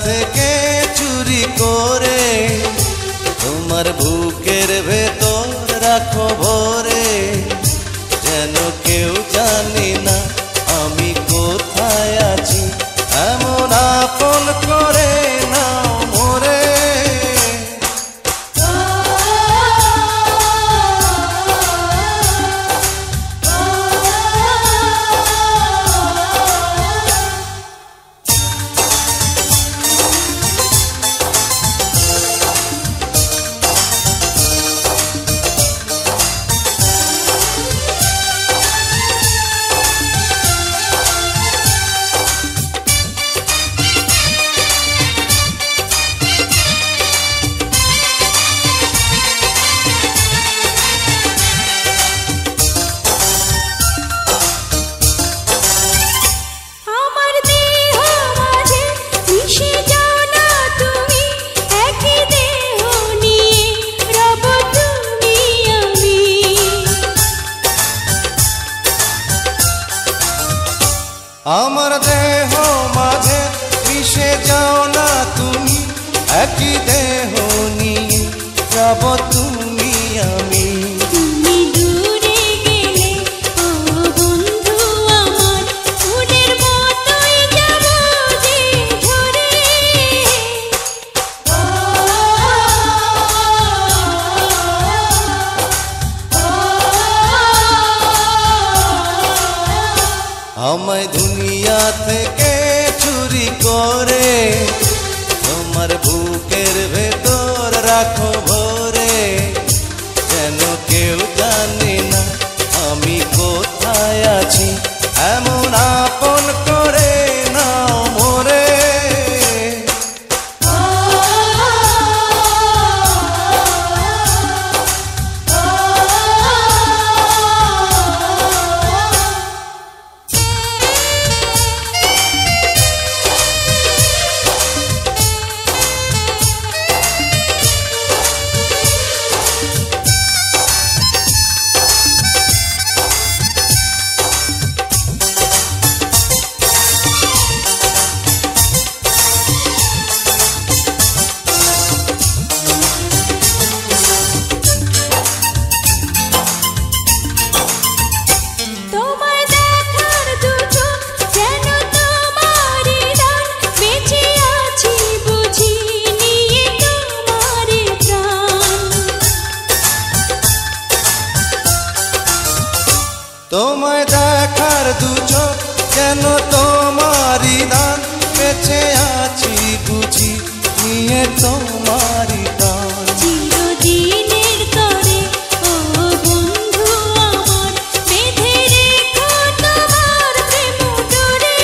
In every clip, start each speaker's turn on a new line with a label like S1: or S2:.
S1: থেকে চুরি করে তোমার বুকের ভেতর রাখো ভরে, যেন কেউ জানি না আমি কোথায় আছি, এমন আপন করে নাও মোরে। আমার দেহ মাঝে মিশে যাও না তুমি, একই দেহ নিয়ে যাব তুমি আমি।
S2: তুমি দূরে গেলে ও বন্ধু আমার, ফুলের মতোই যাব যে ঝরে।
S1: আমায় দুনিয়া থেকে চুরি করে তোমার বুকের ভেতর রাখো ভরে, যেন কেউ জানি না আমি কোথায় আছি, এমন আপন করে নাও মোরে। তোমায় দেখার দু চোখ যেন তোমারই দান, বেঁচে আছি বুঝি নিয়ে তোমারই দান।
S2: চিরদিনের তরে ও বন্ধু আমার, বেঁধে রেখো তোমার প্রেম ডোরে।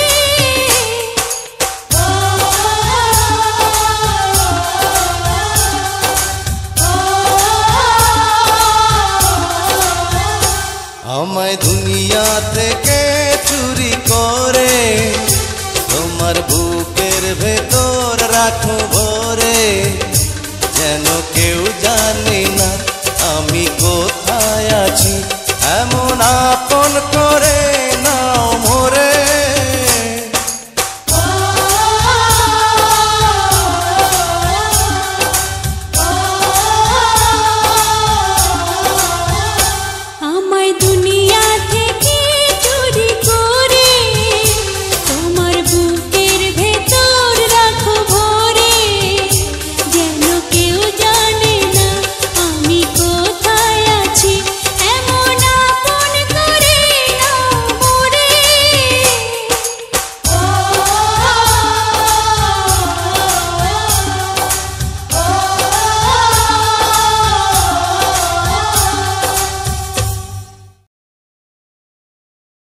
S1: আমায় দুনিয়া থেকে চুরি করে তোমার বুকের ভেতর রাখো ভরে, যেন কেউ জানি না আমি কোথায় আছি, এমন আপন করে